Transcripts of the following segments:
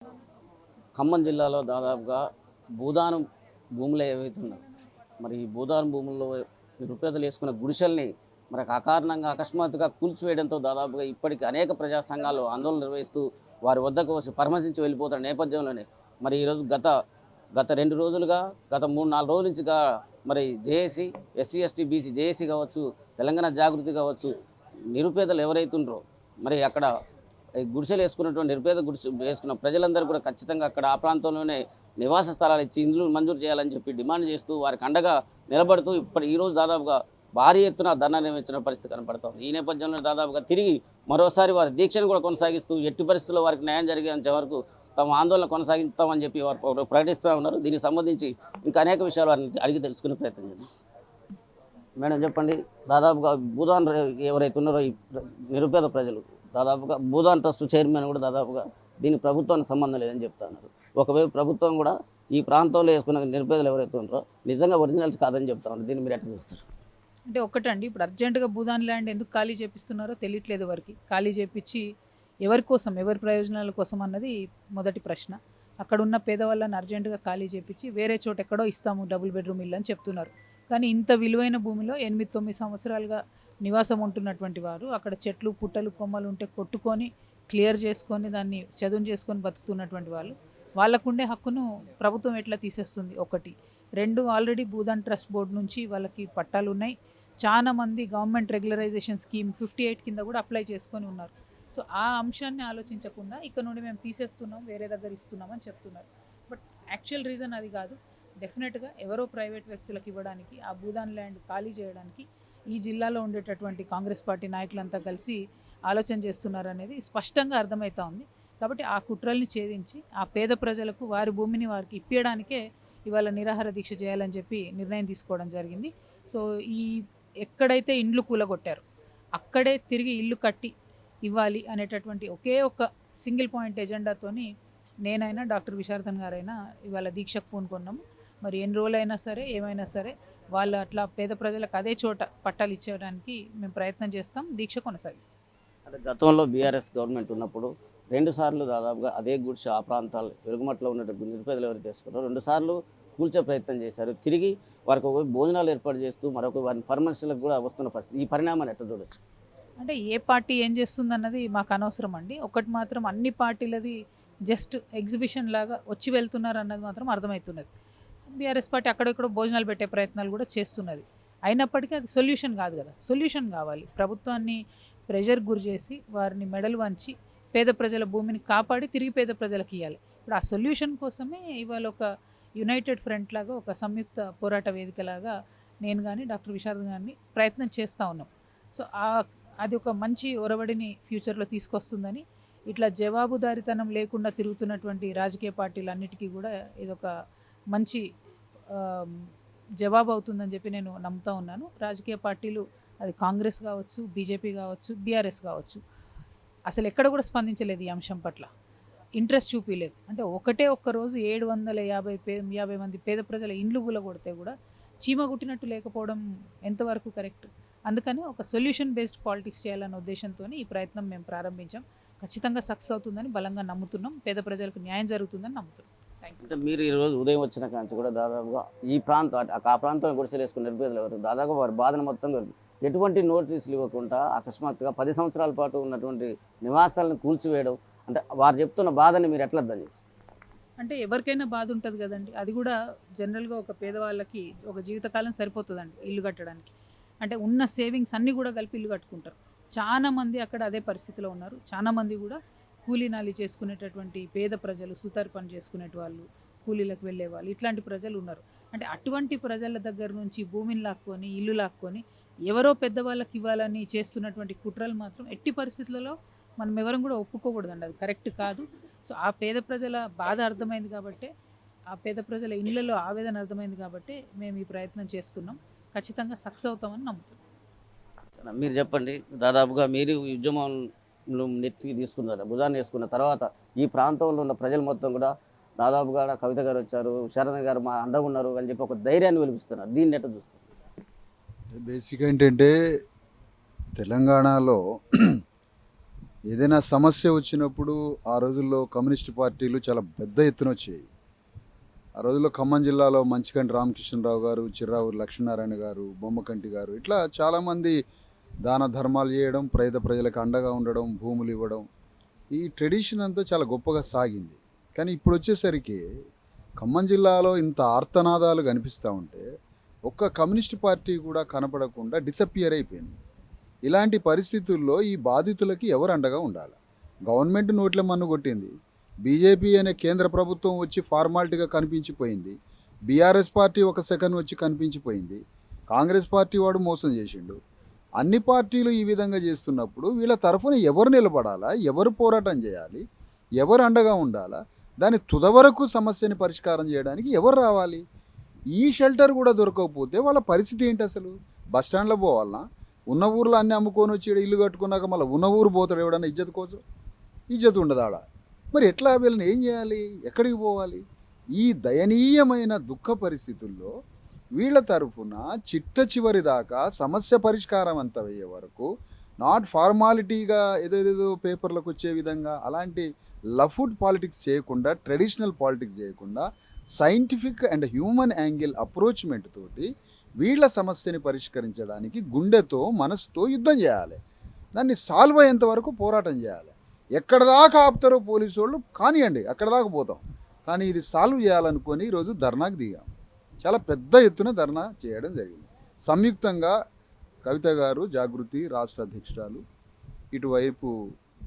ఖమ్మం జిల్లాలో దాదాపుగా భూదానం భూములు ఏవైతే ఉన్నాయో మరి ఈ భూదానం భూముల్లో నిరుపేదలు వేసుకున్న గుడిసెల్ని మరి అకారణంగా అకస్మాత్తుగా కూల్చివేయడంతో దాదాపుగా ఇప్పటికీ అనేక ప్రజా సంఘాలు ఆందోళన నిర్వహిస్తూ వారి వద్దకు వచ్చి పరామర్శించి వెళ్ళిపోతున్న నేపథ్యంలోనే మరి ఈరోజు గత 2 రోజులుగా గత 3-4 రోజుల నుంచిగా మరి JAC SC ST BC JAC కావచ్చు, తెలంగాణ జాగృతి కావచ్చు, నిరుపేదలు ఎవరైతుండ్రో మరి అక్కడ గుడిసెలు వేసుకున్నటువంటి నిరుపేద గుడిసె వేసుకున్న ప్రజలందరూ కూడా ఖచ్చితంగా అక్కడ ఆ ప్రాంతంలోనే నివాస స్థలాలు ఇచ్చి ఇండ్లు మంజూరు చేయాలని చెప్పి డిమాండ్ చేస్తూ వారికి అండగా నిలబడుతూ ఈరోజు దాదాపుగా భారీ ఎత్తున ధర్నా నిర్వహించిన పరిస్థితి కనపడుతుంది. ఈ నేపథ్యంలో దాదాపుగా తిరిగి మరోసారి వారి దీక్షను కూడా కొనసాగిస్తూ ఎట్టి పరిస్థితుల్లో వారికి న్యాయం జరిగేంత వరకు తమ ఆందోళన కొనసాగిస్తామని చెప్పి వారు ప్రకటిస్తూ ఉన్నారు. దీనికి సంబంధించి ఇంకా అనేక విషయాలు వారిని అడిగి తెలుసుకునే ప్రయత్నం చేద్దాం. మేడం చెప్పండి, దాదాపుగా భూదాన్ ఎవరైతే ఉన్నారో ఈ నిరుపేద ప్రజలు దాదాపుగా భూదాన్ ట్రస్ట్ చైర్మన్ కూడా దాదాపుగా దీనికి ప్రభుత్వానికి సంబంధం లేదని చెప్తున్నారు. ఒకవైపు ప్రభుత్వం కూడా ఈ ప్రాంతంలో వేసుకున్న నిరుపేదలు ఎవరైతే ఉన్నారో నిజంగా ఒరిజినల్స్ కాదని చెప్తా ఉన్నారు. దీన్ని మీరు ఎట్లా చూస్తారు? అంటే ఒకటండి, ఇప్పుడు అర్జెంటుగా భూదాన్ ల్యాండ్ ఎందుకు ఖాళీ చేపిస్తున్నారో తెలియట్లేదు. ఎవరికి ఖాళీ చేపించి ఎవరి కోసం, ఎవరి ప్రయోజనాల కోసం అన్నది మొదటి ప్రశ్న. అక్కడ ఉన్న పేదవాళ్ళని అర్జెంటుగా ఖాళీ చేపించి వేరే చోట ఎక్కడో ఇస్తాము డబుల్ బెడ్రూమ్ ఇల్లు అని చెప్తున్నారు. కానీ ఇంత విలువైన భూమిలో 8-9 సంవత్సరాలుగా నివాసం ఉంటున్నటువంటి వారు అక్కడ చెట్లు పుట్టలు కొమ్మలు ఉంటే కొట్టుకొని క్లియర్ చేసుకొని దాన్ని చదును చేసుకొని బతుకుతున్నటువంటి వాళ్ళకుండే హక్కును ప్రభుత్వం ఎట్లా తీసేస్తుంది? ఒకటి. 2, ఆల్రెడీ భూదాన్ ట్రస్ట్ బోర్డు నుంచి వాళ్ళకి పట్టాలు ఉన్నాయి. చాలా మంది గవర్నమెంట్ రెగ్యులరైజేషన్ స్కీమ్ 58 కింద కూడా అప్లై చేసుకొని ఉన్నారు. సో ఆ అంశాన్ని ఆలోచించకుండా ఇక్కడ నుండి మేము తీసేస్తున్నాం, వేరే దగ్గర ఇస్తున్నాం అని చెప్తున్నారు. బట్ యాక్చువల్ రీజన్ అది కాదు. డెఫినెట్గా ఎవరో ప్రైవేట్ వ్యక్తులకు ఇవ్వడానికి, ఆ భూదాన్ ల్యాండ్ ఖాళీ చేయడానికి ఈ జిల్లాలో ఉండేటటువంటి కాంగ్రెస్ పార్టీ నాయకులంతా కలిసి ఆలోచన చేస్తున్నారనేది స్పష్టంగా అర్థమవుతా ఉంది. కాబట్టి ఆ కుట్రల్ని ఛేదించి ఆ పేద ప్రజలకు వారి భూమిని వారికి ఇప్పించడానికే ఇవాళ నిరాహార దీక్ష చేయాలని చెప్పి నిర్ణయం తీసుకోవడం జరిగింది. సో ఎక్కడైతే ఇండ్లు కూలగొట్టారో అక్కడే తిరిగి ఇల్లు కట్టి ఇవ్వాలి అనేటటువంటి ఒకే ఒక సింగిల్ పాయింట్ ఎజెండాతోని నేనైనా డాక్టర్ విశారదన్ గారైనా ఇవాళ దీక్షకు పూనుకున్నాము. మరి ఎన్ని రోజులైనా సరే ఏమైనా సరే వాళ్ళు అట్లా పేద ప్రజలకు అదే చోట పట్టాలు ఇచ్చేయడానికి మేము ప్రయత్నం చేస్తాం, దీక్ష కొనసాగిస్తాం. అంటే గతంలో బీఆర్ఎస్ గవర్నమెంట్ ఉన్నప్పుడు 2 సార్లు దాదాపుగా అదే గుడిసె ఆ ప్రాంతాలు వెలుగుమట్లో ఉన్నటువంటి నిరుపేదలు ఎవరు చేసుకున్నారో 2 సార్లు కూల్చే ప్రయత్నం చేశారు. తిరిగి వారికి ఒక భోజనాలు ఏర్పాటు చేస్తూ మరొక వారిని పర్మనెన్స్లకు కూడా వస్తున్న పరిస్థితి. ఈ పరిణామాన్ని ఎట్లా చూడొచ్చు? అంటే ఏ పార్టీ ఏం చేస్తుంది అన్నది మాకు అనవసరం అండి. ఒకటి మాత్రం, అన్ని పార్టీలది జస్ట్ ఎగ్జిబిషన్ లాగా వచ్చి వెళ్తున్నారు అన్నది మాత్రం అర్థమవుతున్నది. బీఆర్ఎస్ పార్టీ అక్కడెక్కడో భోజనాలు పెట్టే ప్రయత్నాలు కూడా చేస్తున్నది. అయినప్పటికీ అది సొల్యూషన్ కాదు కదా. సొల్యూషన్ కావాలి. ప్రభుత్వాన్ని ప్రెషర్ గురి చేసి వారిని మెడలు వంచి పేద ప్రజల భూమిని కాపాడి తిరిగి పేద ప్రజలకు ఇవ్వాలి. ఇప్పుడు ఆ సొల్యూషన్ కోసమే ఇవాళ ఒక యునైటెడ్ ఫ్రంట్ లాగా, ఒక సంయుక్త పోరాట వేదికలాగా నేను కానీ డాక్టర్ విశారదన్ గారిని ప్రయత్నం చేస్తూ ఉన్నాం. సో అది ఒక మంచి ఒరవడిని ఫ్యూచర్లో తీసుకొస్తుందని, ఇట్లా జవాబుదారీతనం లేకుండా తిరుగుతున్నటువంటి రాజకీయ పార్టీలన్నిటికీ కూడా ఇదొక మంచి జవాబు అవుతుందని చెప్పి నేను నమ్ముతూ ఉన్నాను. రాజకీయ పార్టీలు, అది కాంగ్రెస్ కావచ్చు, బీజేపీ కావచ్చు, బీఆర్ఎస్ కావచ్చు, అసలు ఎక్కడ కూడా స్పందించలేదు ఈ అంశం పట్ల, ఇంట్రెస్ట్ చూపించలేదు. అంటే ఒక్క రోజు 750 మంది పేద ప్రజల ఇండ్లు కూలగొడితే కూడా చీమ గుట్టినట్టు లేకపోవడం ఎంతవరకు కరెక్ట్? అందుకని ఒక సొల్యూషన్ బేస్డ్ పాలిటిక్స్ చేయాలన్న ఉద్దేశంతో ఈ ప్రయత్నం మేము ప్రారంభించాం. ఖచ్చితంగా సక్సెస్ అవుతుందని బలంగా నమ్ముతున్నాం. పేద ప్రజలకు న్యాయం జరుగుతుందని నమ్ముతున్నాం. అంటే మీరు ఈరోజు ఉదయం వచ్చిన కాంచి కూడా దాదాపుగా ఈ ప్రాంతం ఆ ప్రాంతంలో గుడిసెలు వేసుకున్న నిరుపేదలు ఎవరు దాదాపు వారి బాధను మొత్తం ఎటువంటి నోటీసులు ఇవ్వకుండా అకస్మాత్తుగా 10 సంవత్సరాల పాటు ఉన్నటువంటి నివాసాలను కూల్చివేయడం, అంటే వారు చెప్తున్న బాధని మీరు ఎట్లా అర్థం చేస్తారు? అంటే ఎవరికైనా బాధ ఉంటుంది కదండి. అది కూడా జనరల్గా ఒక పేదవాళ్ళకి ఒక జీవితకాలం సరిపోతుందండి ఇల్లు కట్టడానికి. అంటే ఉన్న సేవింగ్స్ అన్నీ కూడా కలిపి ఇల్లు కట్టుకుంటారు. చాలా మంది అక్కడ అదే పరిస్థితిలో ఉన్నారు. చాలా మంది కూడా కూలీనాలి చేసుకునేటటువంటి పేద ప్రజలు, సుతారు పని చేసుకునే వాళ్ళు, కూలీలకు వెళ్ళే వాళ్ళు, ఇట్లాంటి ప్రజలు ఉన్నారు. అంటే అటువంటి ప్రజల దగ్గర నుంచి భూమిని లాక్కొని, ఇల్లు లాక్కొని ఎవరో పెద్దవాళ్ళకి ఇవ్వాలని చేస్తున్నటువంటి కుట్రలు మాత్రం ఎట్టి పరిస్థితులలో మనం ఎవరం కూడా ఒప్పుకోకూడదండి. అది కరెక్ట్ కాదు. సో ఆ పేద ప్రజల బాధ అర్థమైంది కాబట్టి, ఆ పేద ప్రజల ఇళ్లలో ఆవేదన అర్థమైంది కాబట్టి మేము ఈ ప్రయత్నం చేస్తున్నాం. ఖచ్చితంగా సక్సెస్ అవుతామని నమ్ముతున్నాం. మీరు చెప్పండి, దాదాపుగా మీరు ఈ ఉద్యమంలో నెత్తికి తీసుకున్నారు, భుజాన్ని వేసుకున్న తర్వాత ఈ ప్రాంతంలో ఉన్న ప్రజలు మొత్తం కూడా దాదాపుగా కవిత గారు వచ్చారు, శరణ గారు మా అండగా ఉన్నారు అని చెప్పి ఒక ధైర్యాన్ని వెలిపిస్తున్నారు. దీన్ని ఎట్లా చూస్తారు? బేసిక్గా ఏంటంటే తెలంగాణలో ఏదైనా సమస్య వచ్చినప్పుడు ఆ రోజుల్లో కమ్యూనిస్ట్ పార్టీలు చాలా పెద్ద ఎత్తున వచ్చాయి. ఆ రోజుల్లో ఖమ్మం జిల్లాలో మంచికంటి రామకృష్ణరావు గారు, చిర్రావూరు లక్ష్మీనారాయణ గారు, బొమ్మకంటి గారు ఇట్లా చాలామంది దాన ధర్మాలు చేయడం, పేద ప్రజలకు అండగా ఉండడం, భూములు ఇవ్వడం, ఈ ట్రెడిషన్ అంతా చాలా గొప్పగా సాగింది. కానీ ఇప్పుడు వచ్చేసరికి ఖమ్మం జిల్లాలో ఇంత ఆర్తనాదాలు కనిపిస్తూ ఉంటే ఒక్క కమ్యూనిస్ట్ పార్టీ కూడా కనపడకుండా డిసప్పియర్ అయిపోయింది. ఇలాంటి పరిస్థితుల్లో ఈ బాధితులకి ఎవరు అండగా ఉండాలి? గవర్నమెంట్ నోట్ల మన్ను కొట్టింది, బీజేపీ అనే కేంద్ర ప్రభుత్వం వచ్చి ఫార్మాలిటీగా కనిపించిపోయింది, బీఆర్ఎస్ పార్టీ ఒక సెకండ్ వచ్చి కనిపించిపోయింది, కాంగ్రెస్ పార్టీ వాడు మోసం చేసిండు. అన్ని పార్టీలు ఈ విధంగా చేస్తున్నప్పుడు వీళ్ళ తరఫున ఎవరు నిలబడాలా, ఎవరు పోరాటం చేయాలి, ఎవరు అండగా ఉండాలా, దాని తుదవరకు సమస్యని పరిష్కారం చేయడానికి ఎవరు రావాలి? ఈ షెల్టర్ కూడా దొరకకపోతే వాళ్ళ పరిస్థితి ఏంటి? అసలు బస్టాండ్లో పోవాలన్నా? ఉన్న ఊర్లో అన్నీ అమ్ముకొని వచ్చి ఇల్లు కట్టుకున్నాక మళ్ళీ ఉన్న ఊరు పోతాడు ఎవడన్నా ఇజ్జత్ కోసం? ఇజ్జత్ ఉండదు ఆడ. మరి ఎట్లా వీళ్ళని ఏం చేయాలి? ఎక్కడికి పోవాలి? ఈ దయనీయమైన దుఃఖ పరిస్థితుల్లో వీళ్ళ తరఫున చిట్ట చివరి దాకా సమస్య పరిష్కారం అంత అయ్యే వరకు నాట్ ఫార్మాలిటీగా ఏదేదో పేపర్లకు వచ్చే విధంగా అలాంటి లఫుడ్ పాలిటిక్స్ చేయకుండా, ట్రెడిషనల్ పాలిటిక్స్ చేయకుండా సైంటిఫిక్ అండ్ హ్యూమన్ యాంగిల్ అప్రోచ్మెంట్ తోటి వీళ్ళ సమస్యని పరిష్కరించడానికి గుండెతో మనసుతో యుద్ధం చేయాలి. దాన్ని సాల్వ్ అయ్యేంత వరకు పోరాటం చేయాలి. ఎక్కడ దాకా ఆపుతారో పోలీసు వాళ్ళు కానివ్వండి, అక్కడ దాకా పోతాం. కానీ ఇది సాల్వ్ చేయాలనుకొని ఈరోజు ధర్నాకు దిగాం. చాలా పెద్ద ఎత్తున ధర్నా చేయడం జరిగింది. సంయుక్తంగా కవిత గారు, జాగృతి రాష్ట్ర అధ్యక్షురాలు, ఇటువైపు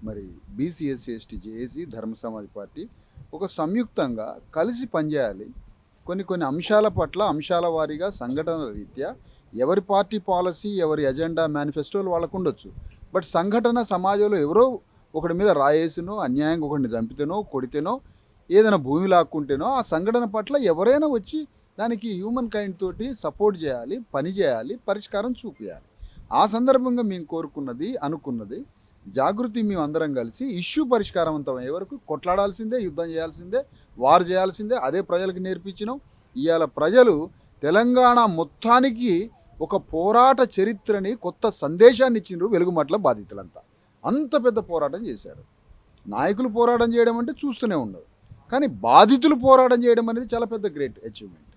మరి బీసీ ఎస్సీ ఎస్టీ జేఏసీ, ధర్మ సమాజ్ పార్టీ ఒక సంయుక్తంగా కలిసి పనిచేయాలి. కొన్ని అంశాల పట్ల అంశాల వారీగా సంఘటనల రీత్యా ఎవరి పార్టీ పాలసీ, ఎవరి ఎజెండా, మేనిఫెస్టోలు వాళ్ళకు ఉండొచ్చు. బట్ సంఘటన సమాజంలో ఎవరో ఒకటి మీద రాయేసినో, అన్యాయంగా ఒకటిని చంపితేనో, కొడితేనో, ఏదైనా భూమి లాక్కుంటేనో ఆ సంఘటన పట్ల ఎవరైనా వచ్చి దానికి హ్యూమన్ కైండ్ తోటి సపోర్ట్ చేయాలి, పని చేయాలి, పరిష్కారం చూపించాలి. ఆ సందర్భంగా మేము కోరుకున్నది, అనుకున్నది, జాగృతి మేము అందరం కలిసి ఇష్యూ పరిష్కారవంతం అయ్యే వరకు కొట్లాడాల్సిందే, యుద్ధం చేయాల్సిందే, వారు చేయాల్సిందే. అదే ప్రజలకు నేర్పించినాం. ఇవాళ ప్రజలు తెలంగాణ మొత్తానికి ఒక పోరాట చరిత్రని, కొత్త సందేశాన్ని ఇచ్చిండ్రు వెలుగుమట్ల బాధితులంతా. అంత పెద్ద పోరాటం చేశారు. నాయకులు పోరాటం చేయడం అంటే చూస్తూనే ఉండదు, కానీ బాధితులు పోరాటం చేయడం అనేది చాలా పెద్ద గ్రేట్ అచీవ్మెంట్.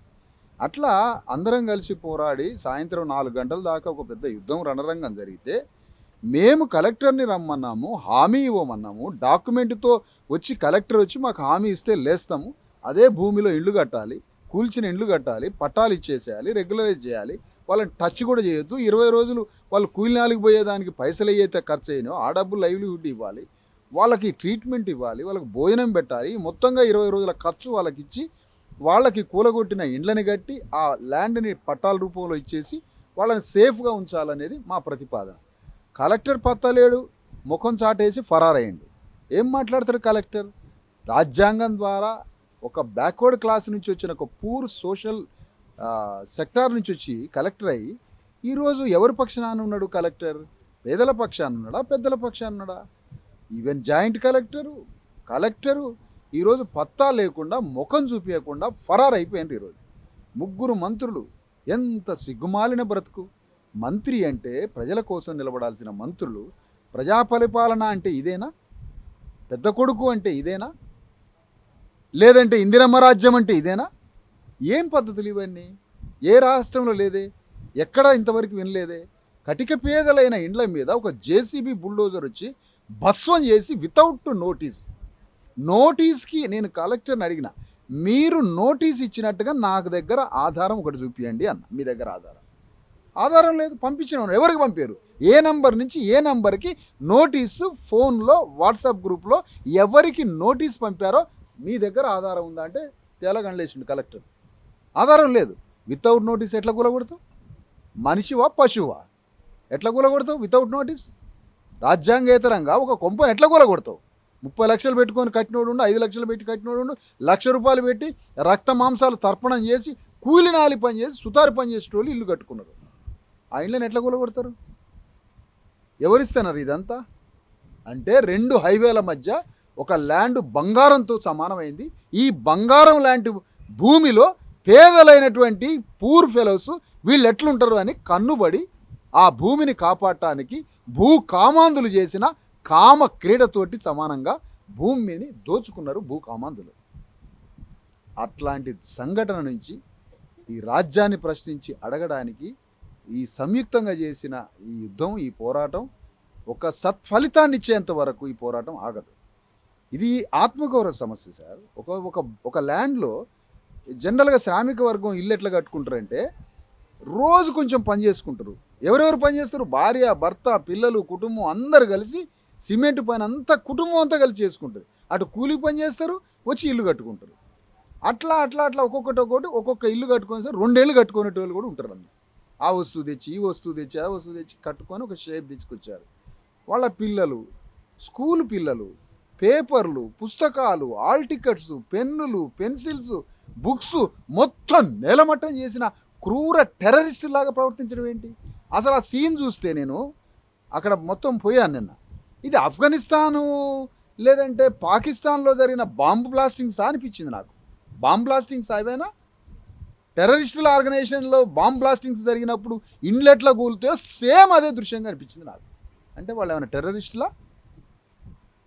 అట్లా అందరం కలిసి పోరాడి సాయంత్రం 4 గంటల దాకా ఒక పెద్ద యుద్ధం రణరంగం జరిగితే మేము కలెక్టర్ని రమ్మన్నాము, హామీ ఇవ్వమన్నాము. డాక్యుమెంట్తో వచ్చి కలెక్టర్ వచ్చి మాకు హామీ ఇస్తే లేస్తాము, అదే భూమిలో ఇళ్ళు కట్టాలి, కూల్చిన ఇండ్లు కట్టాలి, పట్టాలు ఇచ్చేసేయాలి, రెగ్యులరైజ్ చేయాలి, వాళ్ళని టచ్ కూడా చేయొద్దు. 20 రోజులు వాళ్ళు కూలినాలికి పోయేదానికి పైసలు ఏవైతే ఖర్చు అయినో ఆ డబ్బు లైవ్లీహుడ్ ఇవ్వాలి, వాళ్ళకి ట్రీట్మెంట్ ఇవ్వాలి, వాళ్ళకి భోజనం పెట్టాలి. మొత్తంగా 20 రోజుల ఖర్చు వాళ్ళకి ఇచ్చి వాళ్ళకి కూలగొట్టిన ఇండ్లని కట్టి ఆ ల్యాండ్ని పట్టాల రూపంలో ఇచ్చేసి వాళ్ళని సేఫ్గా ఉంచాలనేది మా ప్రతిపాదన. కలెక్టర్ పత్తలేడు, ముఖం చాటేసి ఫరారయ్యండు. ఏం మాట్లాడతారు కలెక్టర్? రాజ్యాంగం ద్వారా ఒక బ్యాక్వర్డ్ క్లాస్ నుంచి వచ్చిన ఒక పూర్ సోషల్ సెక్టార్ నుంచి వచ్చి కలెక్టర్ అయ్యి ఈరోజు ఎవరి పక్షాన ఉన్నాడు కలెక్టర్? పేదల పక్షాన ఉన్నాడా, పెద్దల పక్షాన ఉన్నాడా? ఈవెన్ జాయింట్ కలెక్టరు ఈరోజు పత్తా లేకుండా, ముఖం చూపించకుండా ఫరార్ అయిపోయింది. ఈరోజు 3 మంత్రులు. ఎంత సిగ్గుమాలిన బ్రతుకు! మంత్రి అంటే ప్రజల కోసం నిలబడాల్సిన మంత్రులు ప్రజాపరిపాలన అంటే ఇదేనా? పెద్ద కొడుకు అంటే ఇదేనా? లేదంటే ఇందిరమ్మ రాజ్యం అంటే ఇదేనా? ఏం పద్ధతులు ఇవన్నీ? ఏ రాష్ట్రంలో లేదే, ఎక్కడ ఇంతవరకు వినలేదే. కటిక పేదలైన ఇండ్ల మీద ఒక జేసీబీ బుల్డోజర్ వచ్చి భస్వం చేసి వితౌట్ నోటీస్కి నేను కలెక్టర్ని అడిగిన, మీరు నోటీస్ ఇచ్చినట్టుగా నాకు దగ్గర ఆధారం ఒకటి చూపించండి అన్న. మీ దగ్గర ఆధారం లేదు, పంపించిన ఎవరికి పంపారు, ఏ నంబర్ నుంచి ఏ నంబర్కి నోటీసు, ఫోన్లో వాట్సాప్ గ్రూప్లో ఎవరికి నోటీస్ పంపారో మీ దగ్గర ఆధారం ఉందా అంటే తేలగండలేసిండు కలెక్టర్. ఆధారం లేదు. వితౌట్ నోటీస్ ఎట్లా కూలగొడతావు? మనిషివా పశువా? ఎట్లా కూలగొడతావు వితౌట్ నోటీస్? రాజ్యాంగేతరంగా ఒక కొంపను ఎట్లా కూలగొడతావు? 30 లక్షలు పెట్టుకొని కట్టినోడు, 5 లక్షలు పెట్టి కట్టినోడు, ₹1,00,000 పెట్టి రక్త మాంసాలు తర్పణం చేసి కూలినాలి పని చేసి సుతారు పని చేసేటోళ్ళు ఇల్లు కట్టుకున్నారు. ఆ ఇళ్ళని ఎట్లా కూలగొడతారు? ఎవరిస్తున్నారు ఇదంతా? అంటే 2 హైవేల మధ్య ఒక ల్యాండ్ బంగారంతో సమానమైంది. ఈ బంగారం లాంటి భూమిలో పేదలైనటువంటి పూర్ ఫెలోస్ వీళ్ళు ఎట్లుంటారు అని కన్నుబడి ఆ భూమిని కాపాడటానికి భూ కామాందులు చేసిన కామ క్రీడతోటి సమానంగా భూమి మీదని దోచుకున్నారు భూకామాంధులు. అట్లాంటి సంఘటన నుంచి ఈ రాజ్యాన్ని ప్రశ్నించి అడగడానికి ఈ సంయుక్తంగా చేసిన ఈ యుద్ధం, ఈ పోరాటం ఒక సత్ఫలితాన్ని ఇచ్చేంత వరకు ఈ పోరాటం ఆగదు. ఇది ఆత్మగౌరవ సమస్య సార్. ఒక ఒక ఒక ల్యాండ్లో జనరల్గా శ్రామిక వర్గం ఇల్లు ఎట్లా కట్టుకుంటారంటే రోజు కొంచెం పని చేసుకుంటారు. ఎవరెవరు పని చేస్తారు? భార్య, భర్త, పిల్లలు, కుటుంబం అందరు కలిసి సిమెంట్ పైన అంతా కుటుంబం అంతా కలిసి చేసుకుంటుంది. అటు కూలి పని చేస్తారు, వచ్చి ఇల్లు కట్టుకుంటారు. అట్లా అట్లా అట్లా ఒక్కొక్క ఇల్లు కట్టుకొని సార్ 2 ఏళ్ళు కట్టుకునేటోళ్ళు కూడా ఉంటారు. అన్న ఆ వస్తువు తెచ్చి, ఈ వస్తువు తెచ్చి, ఆ వస్తువు తెచ్చి కట్టుకొని ఒక షేప్ తీసుకొచ్చారు. వాళ్ళ పిల్లలు, స్కూల్ పిల్లలు, పేపర్లు, పుస్తకాలు, ఆల్ టికెట్స్, పెన్నులు, పెన్సిల్స్, బుక్స్ మొత్తం నేలమట్టం చేసిన క్రూర టెర్రరిస్ట్ లాగా ప్రవర్తించడం ఏంటి? అసలు ఆ సీన్ చూస్తే నేను అక్కడ మొత్తం పోయాను నిన్న. ఇది ఆఫ్ఘనిస్తాను లేదంటే పాకిస్తాన్లో జరిగిన బాంబు బ్లాస్టింగ్స్ అనిపించింది నాకు. బాంబ్ బ్లాస్టింగ్స్ ఏవైనా టెర్రరిస్టుల ఆర్గనైజేషన్లో బాంబ్ బ్లాస్టింగ్స్ జరిగినప్పుడు ఇండ్లు ఎట్లా కూలుతాయో సేమ్ అదే దృశ్యంగా అనిపించింది నాకు. అంటే వాళ్ళు ఏమైనా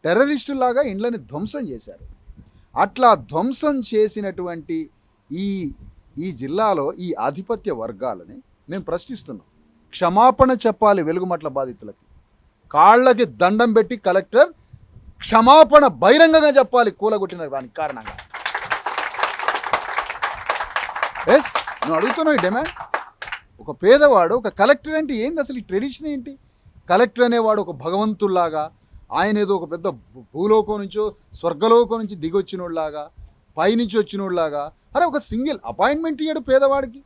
టెర్రరిస్టులాగా ఇండ్లని ధ్వంసం చేశారు. అట్లా ధ్వంసం చేసినటువంటి ఈ జిల్లాలో ఈ ఆధిపత్య వర్గాలని మేము ప్రశ్నిస్తున్నాం. క్షమాపణ చెప్పాలి వెలుగుమట్ల బాధితులకి. కాళ్ళకి దండం పెట్టి కలెక్టర్ క్షమాపణ బహిరంగంగా చెప్పాలి కూలగొట్టిన దానికి కారణంగా. ఎస్, నువ్వు అడుగుతున్నావు ఈ డిమాండ్. ఒక పేదవాడు ఒక కలెక్టర్ అంటే ఏంది? అసలు ఈ ట్రెడిషన్ ఏంటి? కలెక్టర్ అనేవాడు ఒక భగవంతుల్లాగా, ఆయన ఏదో ఒక పెద్ద భూలోకం నుంచో స్వర్గలోకం నుంచి దిగొచ్చినోళ్ళలాగా, పైనుంచి వచ్చినోళ్ళలాగా. అరే ఒక సింగిల్ అపాయింట్మెంట్ ఇయ్యాడు పేదవాడికి.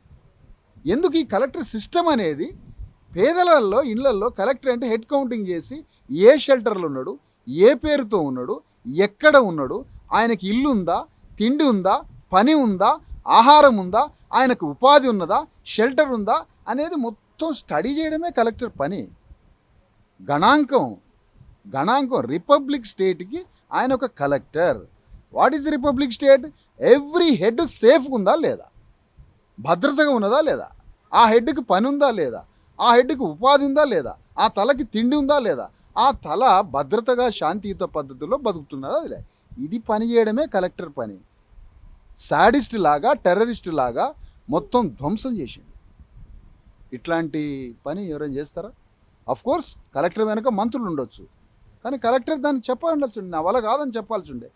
ఎందుకు ఈ కలెక్టర్ సిస్టమ్ అనేది? పేదలలో ఇళ్లల్లో కలెక్టర్ అంటే హెడ్ కౌంటింగ్ చేసి ఏ షెల్టర్లో ఉన్నాడు, ఏ పేరుతో ఉన్నాడు, ఎక్కడ ఉన్నాడు, ఆయనకి ఇల్లు ఉందా, తిండి ఉందా, పని ఉందా, ఆహారం ఉందా, ఆయనకు ఉపాధి ఉన్నదా, షెల్టర్ ఉందా అనేది మొత్తం స్టడీ చేయడమే కలెక్టర్ పని. గణాంకం రిపబ్లిక్ స్టేట్కి ఆయన ఒక collector. What is republic state? Every head సేఫ్గా ఉందా లేదా, భద్రతగా ఉన్నదా లేదా, ఆ హెడ్కి పని ఉందా లేదా, ఆ హెడ్కి ఉపాధి ఉందా లేదా, ఆ తలకి తిండి ఉందా లేదా, ఆ తల భద్రతగా శాంతియుత పద్ధతుల్లో బతుకుతున్నదా లేదా. ఇది పని చేయడమే కలెక్టర్ పని. సాడిస్ట్ లాగా, టెర్రరిస్ట్ లాగా మొత్తం ధ్వంసం చేసిండు. ఇట్లాంటి పని ఎవరైనా చేస్తారా? కోర్స్ కలెక్టర్ వెనక మంత్రులు ఉండొచ్చు, కానీ కలెక్టర్ దాన్ని చెప్పాల్సి ఉండే. నా వల్ల కాదని చెప్పాల్సి ఉండే,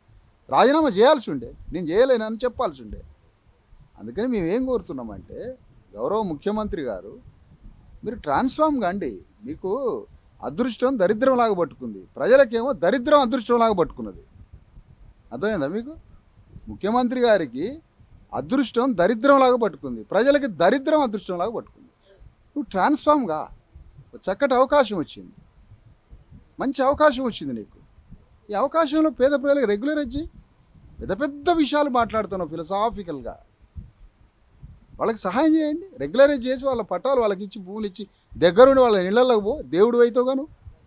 రాజీనామా చేయాల్సి ఉండే, నేను చేయలేనని చెప్పాల్సి ఉండే. అందుకని మేము ఏం కోరుతున్నామంటే, గౌరవ ముఖ్యమంత్రి గారు మీరు ట్రాన్స్ఫార్మ్ కాండి. మీకు అదృష్టం దరిద్రం లాగా పట్టుకుంది, ప్రజలకేమో దరిద్రం అదృష్టం లాగా పట్టుకున్నది. అర్థమైందా మీకు? ముఖ్యమంత్రి గారికి అదృష్టం దరిద్రం లాగా పట్టుకుంది, ప్రజలకి దరిద్రం అదృష్టం లాగా పట్టుకుంది. నువ్వు ట్రాన్స్ఫార్మ్గా చక్కటి అవకాశం వచ్చింది, మంచి అవకాశం వచ్చింది నీకు. ఈ అవకాశంలో పేద ప్రజలకు రెగ్యులరైజ్ చేయి. పెద్ద పెద్ద విషయాలు మాట్లాడుతున్నావు ఫిలసాఫికల్గా, వాళ్ళకి సహాయం చేయండి. రెగ్యులరైజ్ చేసి వాళ్ళ పట్టాలు వాళ్ళకి ఇచ్చి, భూములు ఇచ్చి, దగ్గరుండి వాళ్ళ ఇళ్లలోకి పో. దేవుడు అయితే గాను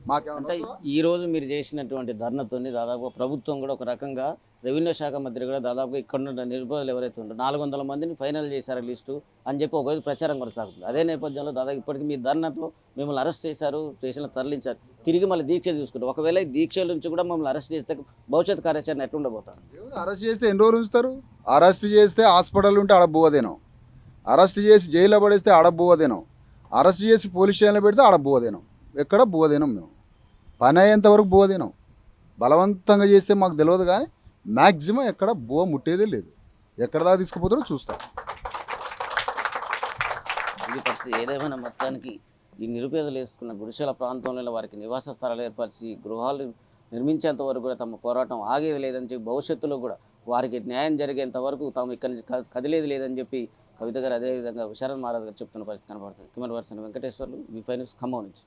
మాకేమంటే ఈరోజు మీరు చేసినటువంటి ధర్నతోని దాదాపు ప్రభుత్వం కూడా ఒక రకంగా రెవెన్యూ శాఖ మంత్రి కూడా దాదాపుగా ఇక్కడ ఉన్న నిరుపేదలు ఎవరైతే ఉంటారో 400 మందిని ఫైనల్ చేశారు లిస్టు అని చెప్పి ఒకవైపు ప్రచారం కొనసాగుతుంది. అదే నేపథ్యంలో దాదాపు ఇప్పటికీ మీ ధర్నతో మిమ్మల్ని అరెస్ట్ చేశారు, స్టేషన్లో తరలించారు, తిరిగి మళ్ళీ దీక్ష తీసుకుంటారు. ఒకవేళ ఈ దీక్షల నుంచి కూడా మమ్మల్ని అరెస్ట్ చేస్తే భవిష్యత్ కార్యాచరణ ఎట్లుండబోతారు? అరెస్ట్ చేస్తే ఎన్ని రోజులు ఉంచుతారు? అరెస్ట్ చేస్తే హాస్పిటల్ ఉంటే ఆడ బువ్వదేనం, అరెస్ట్ చేసి జైల్లో పడేస్తే ఆడ బువ్వదేనం, అరెస్ట్ చేసి పోలీస్ స్టేషన్లో పెడితే ఆడ బువ్వదేనం. ఎక్కడ బువ్వదేనం? మేము పని అయ్యేంత వరకు బువ్వదేనం. బలవంతంగా చేస్తే మాకు తెలియదు, కానీ మ్యాక్సిమం ఎక్కడ బువ్వ ముట్టేదే లేదు. ఎక్కడ దాకా తీసుకుపోతారో చూస్తాం. ఇది పరిస్థితి. ఏదేమైనా మొత్తానికి ఈ నిరుపేదలు వేసుకున్న గుడిసెల ప్రాంతంలో వారికి నివాస స్థలాలు ఏర్పరిచి గృహాలు నిర్మించేంత వరకు కూడా తమ పోరాటం ఆగేది లేదని చెప్పి, భవిష్యత్తులో కూడా వారికి న్యాయం జరిగేంత వరకు తాము ఇక్కడి నుంచి కదిలేది లేదని చెప్పి కవిత గారు అదేవిధంగా విశారద్ మహారాజ్ గారు చెప్తున్న పరిస్థితి కనబడుతుంది. Camera person Venkateswarlu, V five news, Khammam నుంచి.